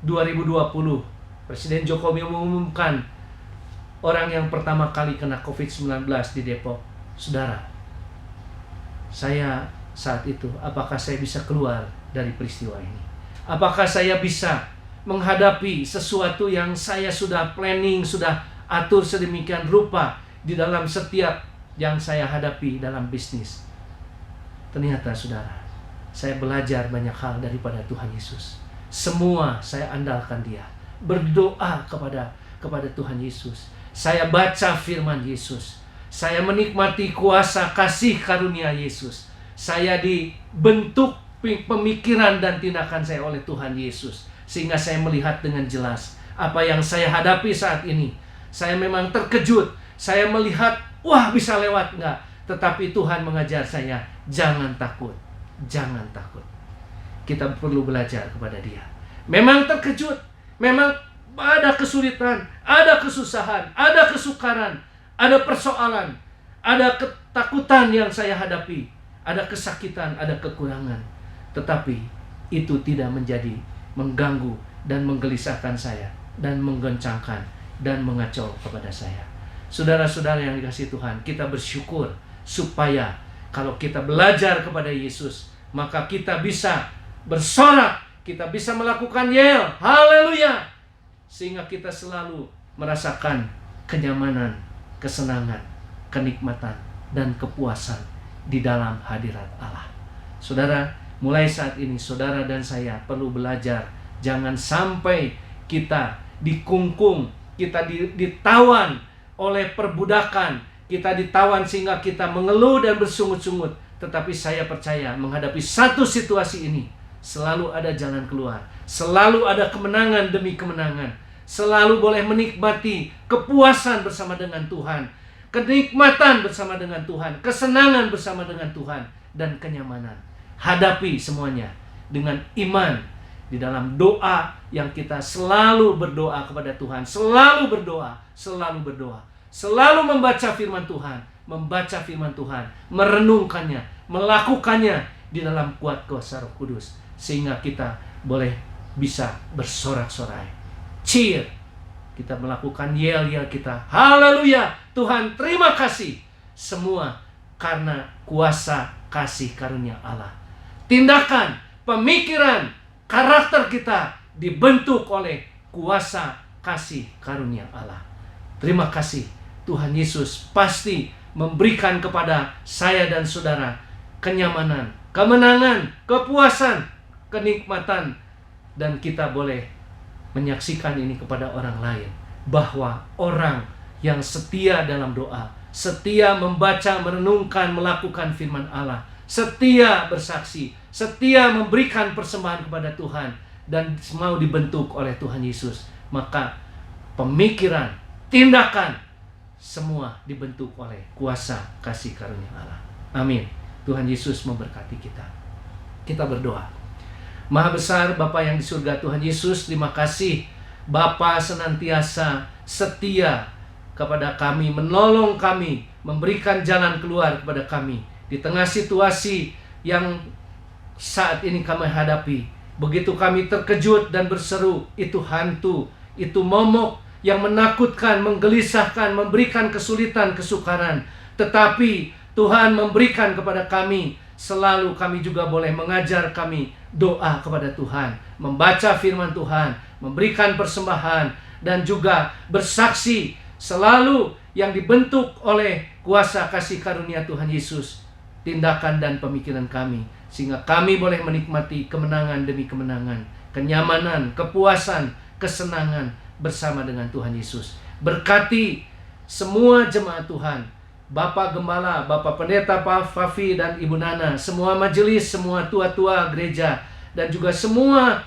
2020, Presiden Jokowi mengumumkan orang yang pertama kali kena COVID-19 di Depok. Saudara, saya saat itu, apakah saya bisa keluar dari peristiwa ini? Apakah saya bisa menghadapi sesuatu yang saya sudah planning, sudah atur sedemikian rupa di dalam setiap yang saya hadapi dalam bisnis? Ternyata saudara, saya belajar banyak hal daripada Tuhan Yesus. Semua saya andalkan Dia. Berdoa kepada Tuhan Yesus. Saya baca firman Yesus. Saya menikmati kuasa kasih karunia Yesus. Saya dibentuk pemikiran dan tindakan saya oleh Tuhan Yesus, sehingga saya melihat dengan jelas apa yang saya hadapi saat ini. Saya memang terkejut. Saya melihat, wah, bisa lewat enggak? Tetapi Tuhan mengajar saya, jangan takut, jangan takut. Kita perlu belajar kepada Dia. Memang terkejut, memang ada kesulitan, ada kesusahan, ada kesukaran, ada persoalan, ada ketakutan yang saya hadapi, ada kesakitan, ada kekurangan. Tetapi itu tidak menjadi mengganggu dan menggelisahkan saya, dan menggoncangkan dan mengacau kepada saya. Saudara-saudara yang dikasihi Tuhan, kita bersyukur supaya kalau kita belajar kepada Yesus, maka kita bisa bersorak, kita bisa melakukan yel, haleluya, sehingga kita selalu merasakan kenyamanan, kesenangan, kenikmatan, dan kepuasan di dalam hadirat Allah. Saudara, mulai saat ini saudara dan saya perlu belajar, jangan sampai kita dikungkung, kita ditawan oleh perbudakan, kita ditawan sehingga kita mengeluh dan bersungut-sungut. Tetapi saya percaya menghadapi satu situasi ini, selalu ada jalan keluar, selalu ada kemenangan demi kemenangan, selalu boleh menikmati kepuasan bersama dengan Tuhan, kenikmatan bersama dengan Tuhan, kesenangan bersama dengan Tuhan, dan kenyamanan. Hadapi semuanya dengan iman di dalam doa yang kita selalu berdoa kepada Tuhan, selalu berdoa, selalu berdoa, selalu membaca firman Tuhan, merenungkannya, melakukannya di dalam kuat kuasa Roh Kudus, sehingga kita boleh bisa bersorak-sorai, cheer, kita melakukan yel-yel kita, haleluya, Tuhan terima kasih, semua karena kuasa kasih karunia Allah. Tindakan, pemikiran, karakter kita dibentuk oleh kuasa kasih karunia Allah. Terima kasih, Tuhan Yesus pasti memberikan kepada saya dan saudara kenyamanan, kemenangan, kepuasan, kenikmatan, dan kita boleh menyaksikan ini kepada orang lain bahwa orang yang setia dalam doa, setia membaca, merenungkan, melakukan firman Allah, setia bersaksi, setia memberikan persembahan kepada Tuhan, dan mau dibentuk oleh Tuhan Yesus, maka pemikiran, tindakan, semua dibentuk oleh kuasa kasih karunia Allah. Amin. Tuhan Yesus memberkati kita. Kita berdoa. Maha besar Bapa yang di surga, Tuhan Yesus, terima kasih Bapa senantiasa setia kepada kami, menolong kami, memberikan jalan keluar kepada kami di tengah situasi yang saat ini kami hadapi. Begitu kami terkejut dan berseru, itu hantu, itu momok yang menakutkan, menggelisahkan, memberikan kesulitan, kesukaran. Tetapi Tuhan memberikan kepada kami, selalu kami juga boleh mengajar kami doa kepada Tuhan, membaca firman Tuhan, memberikan persembahan, dan juga bersaksi selalu yang dibentuk oleh kuasa kasih karunia Tuhan Yesus, tindakan dan pemikiran kami, sehingga kami boleh menikmati kemenangan demi kemenangan, kenyamanan, kepuasan, kesenangan bersama dengan Tuhan Yesus. Berkati semua jemaat Tuhan, Bapak Gembala, Bapak Pendeta Pak Fafi dan Ibu Nana, semua majelis, semua tua-tua gereja, dan juga semua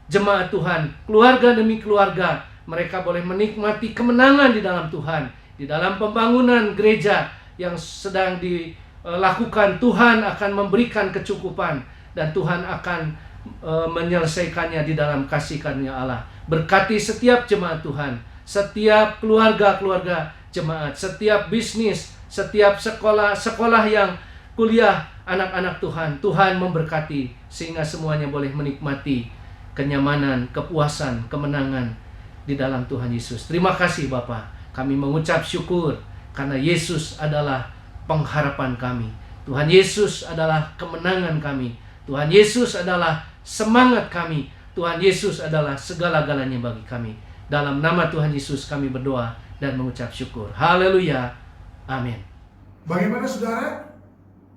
jemaat Tuhan, keluarga demi keluarga, mereka boleh menikmati kemenangan di dalam Tuhan, di dalam pembangunan gereja yang sedang dilakukan. Tuhan akan memberikan kecukupan, dan Tuhan akan menyelesaikannya di dalam kasih karunia Allah. Berkati setiap jemaat Tuhan, setiap keluarga-keluarga jemaat, setiap bisnis, setiap sekolah yang kuliah anak-anak Tuhan. Tuhan memberkati sehingga semuanya boleh menikmati kenyamanan, kepuasan, kemenangan di dalam Tuhan Yesus. Terima kasih Bapa. Kami mengucap syukur karena Yesus adalah pengharapan kami. Tuhan Yesus adalah kemenangan kami. Tuhan Yesus adalah semangat kami. Tuhan Yesus adalah segala-galanya bagi kami. Dalam nama Tuhan Yesus kami berdoa dan mengucap syukur. Haleluya. Amin. Bagaimana saudara?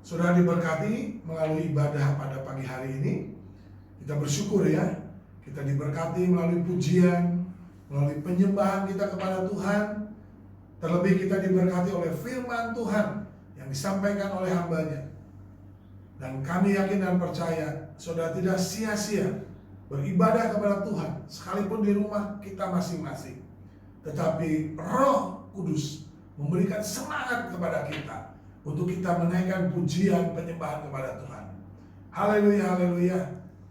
Saudara diberkati melalui ibadah pada pagi hari ini. Kita bersyukur ya. Kita diberkati melalui pujian, melalui penyembahan kita kepada Tuhan. Terlebih kita diberkati oleh firman Tuhan yang disampaikan oleh hamba-Nya. Dan kami yakin dan percaya saudara tidak sia-sia beribadah kepada Tuhan, sekalipun di rumah kita masing-masing. Tetapi Roh Kudus memberikan semangat kepada kita untuk kita menaikkan pujian penyembahan kepada Tuhan. Haleluya, haleluya.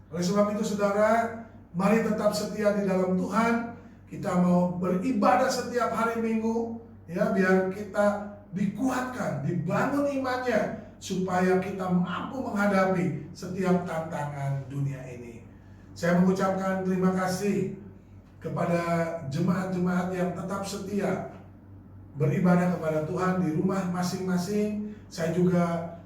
Oleh sebab itu saudara, mari tetap setia di dalam Tuhan. Kita mau beribadah setiap hari Minggu, ya, biar kita dikuatkan, dibangun imannya, supaya kita mampu menghadapi setiap tantangan dunia ini. Saya mengucapkan terima kasih kepada jemaat-jemaat yang tetap setia beribadah kepada Tuhan di rumah masing-masing. Saya juga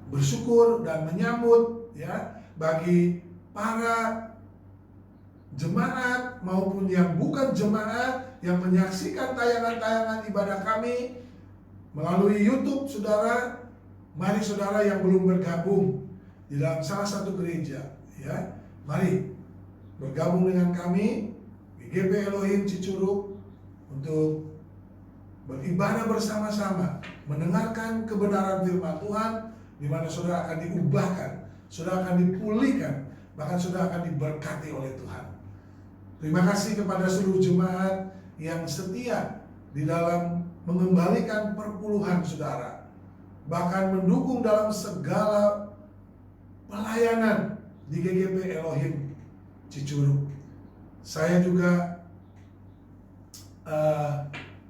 bersyukur dan menyambut ya bagi para jemaat maupun yang bukan jemaat yang menyaksikan tayangan-tayangan ibadah kami melalui YouTube. Saudara, mari saudara yang belum bergabung di dalam salah satu gereja, ya, mari bergabung dengan kami GGP Elohim Cicurug untuk beribadah bersama-sama, mendengarkan kebenaran firman Tuhan, di mana saudara akan diubahkan, saudara akan dipulihkan, bahkan saudara akan diberkati oleh Tuhan. Terima kasih kepada seluruh jemaat yang setia di dalam mengembalikan perpuluhan saudara, bahkan mendukung dalam segala pelayanan di GGP Elohim Cicurug. Saya juga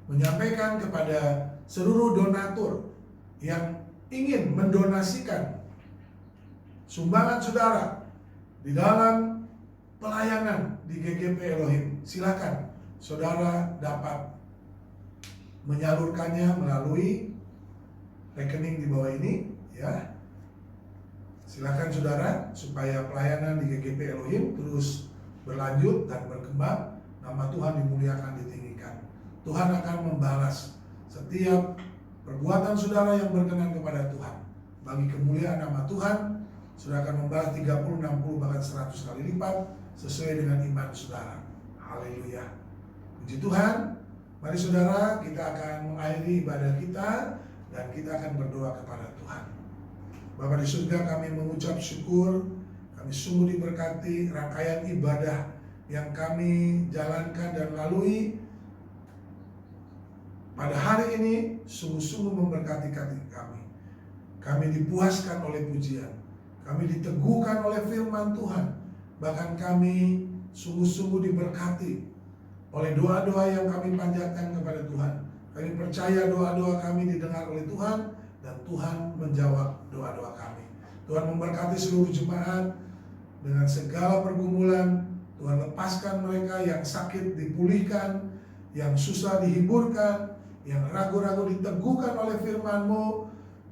menyampaikan kepada seluruh donatur yang ingin mendonasikan sumbangan saudara di dalam pelayanan di GGP Elohim, silakan saudara dapat menyalurkannya melalui rekening di bawah ini, ya. Silakan saudara, supaya pelayanan di GGP Elohim terus berlanjut dan berkembang, nama Tuhan dimuliakan, ditinggikan. Tuhan akan membalas setiap perbuatan saudara yang berkenan kepada Tuhan. Bagi kemuliaan nama Tuhan, saudara akan membalas 30, 60, bahkan 100 kali lipat sesuai dengan iman saudara. Haleluya. Puji Tuhan. Mari saudara, kita akan mengakhiri ibadah kita dan kita akan berdoa kepada Tuhan. Bapa di surga, kami mengucap syukur, kami sungguh diberkati rangkaian ibadah yang kami jalankan dan lalui pada hari ini sungguh-sungguh memberkati kami. Kami dipuaskan oleh pujian, kami diteguhkan oleh firman Tuhan, bahkan kami sungguh-sungguh diberkati oleh doa-doa yang kami panjatkan kepada Tuhan. Kami percaya doa-doa kami didengar oleh Tuhan dan Tuhan menjawab doa-doa kami. Tuhan memberkati seluruh jemaat dengan segala pergumulan. Tuhan lepaskan mereka yang sakit dipulihkan, yang susah dihiburkan, yang ragu-ragu diteguhkan oleh firman-Mu.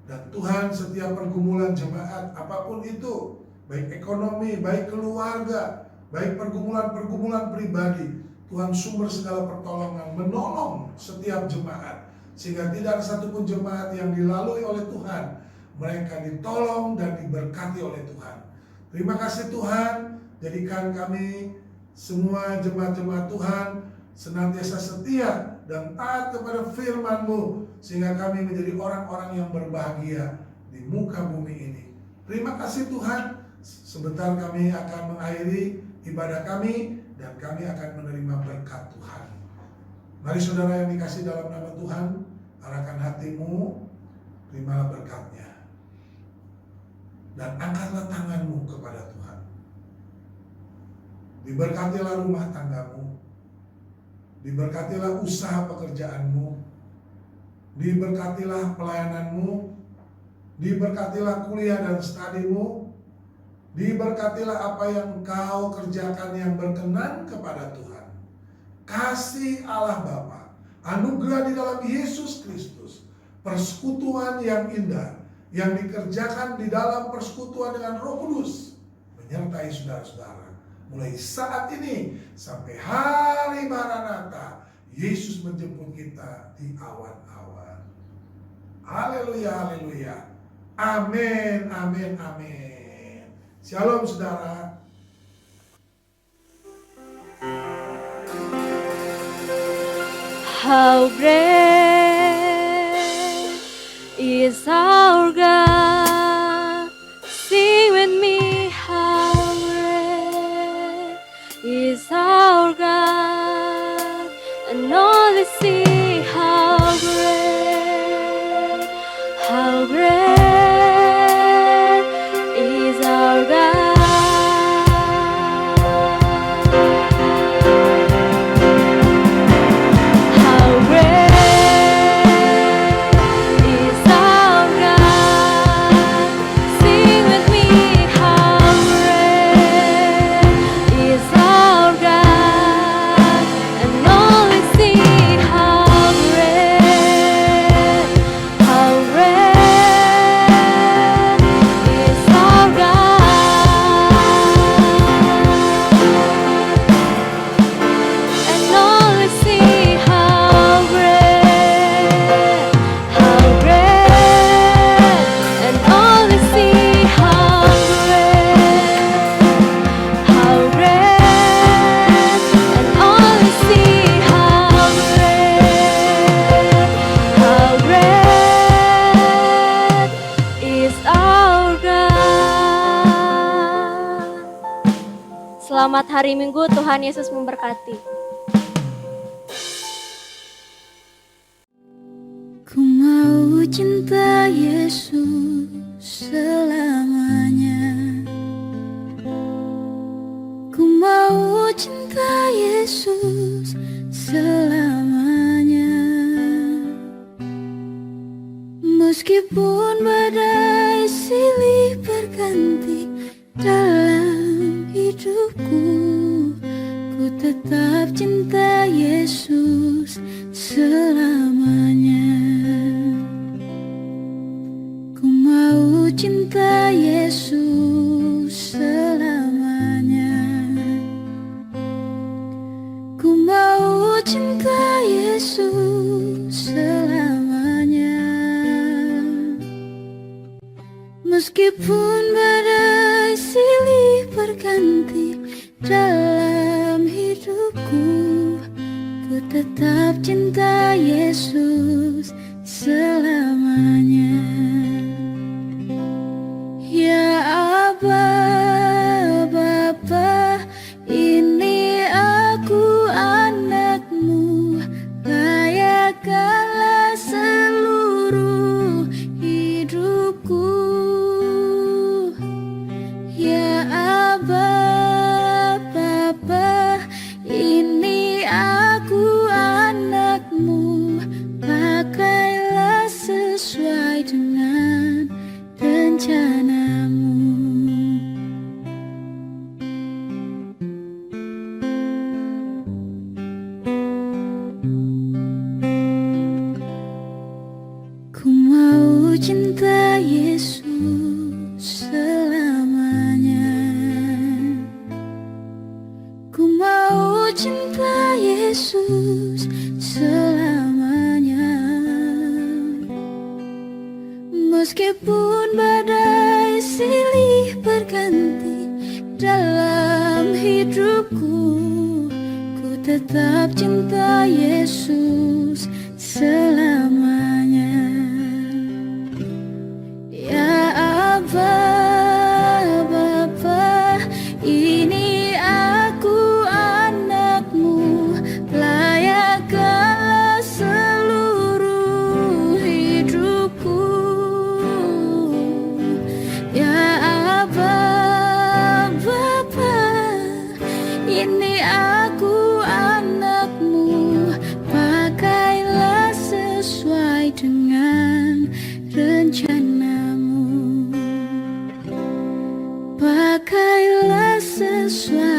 Dan Tuhan, setiap pergumulan jemaat apapun itu, baik ekonomi, baik keluarga, baik pergumulan-pergumulan pribadi, Tuhan sumber segala pertolongan menolong setiap jemaat, sehingga tidak ada satupun jemaat yang dilalui oleh Tuhan, mereka ditolong dan diberkati oleh Tuhan. Terima kasih Tuhan, jadikan kami semua jemaat-jemaat Tuhan senantiasa setia dan taat kepada firman-Mu, sehingga kami menjadi orang-orang yang berbahagia di muka bumi ini. Terima kasih Tuhan. Sebentar kami akan mengakhiri ibadah kami dan kami akan menerima berkat Tuhan. Mari saudara yang dikasih dalam nama Tuhan, arahkan hatimu, terimalah berkatnya. Dan angkatlah tanganmu kepada Tuhan. Diberkatilah rumah tanggamu, diberkatilah usaha pekerjaanmu, diberkatilah pelayananmu, diberkatilah kuliah dan studimu, diberkatilah apa yang engkau kerjakan yang berkenan kepada Tuhan. Kasih Allah Bapa, anugerah di dalam Yesus Kristus, persekutuan yang indah yang dikerjakan di dalam persekutuan dengan Roh Kudus menyertai saudara-saudara mulai saat ini sampai hari Maranatha, Yesus menjemput kita di awan-awan. Haleluya, haleluya. Amin, amin, amin. Shalom saudara. How great is our God. Sing with me, how great is our God. And all the see how great is our God. How great is our God. Sing with me, how great is our God. And all we see how great is our God. And all we see how great, and all we see how great, and all we see how great is our God. Selamat hari Minggu, Tuhan Yesus memberkati. Ku mau cinta Yesus selamanya. Ku mau cinta Yesus selamanya. Meskipun badai silih berganti dalam hidupku, ku tetap cinta Yesus selamanya. Ku mau cinta Yesus selamanya. Ku mau cinta Yesus selamanya. Meskipun badai silih berganti dalam hidup hidupku, ku tetap cinta Yesus selamanya. Ya Aba, Bapa, ini aku anakmu, layakkanlah seluruh hidupku. Ya Aba, Bapa, ini aku anakmu, pakailah sesuai dengan rencanamu. Ku mau cinta Yesus selamanya. Ku mau cinta Yesus selamanya. Meskipun badai silih berganti dalam hidupku, ku tetap cinta Yesus selamanya. Ya Aba, Bapa, ini aku anakmu, layakkanlah seluruh hidupku. Ya Aba, Bapa, ini aku anakmu, pakailah sesuai dengan rencanamu. Pakailah sesuai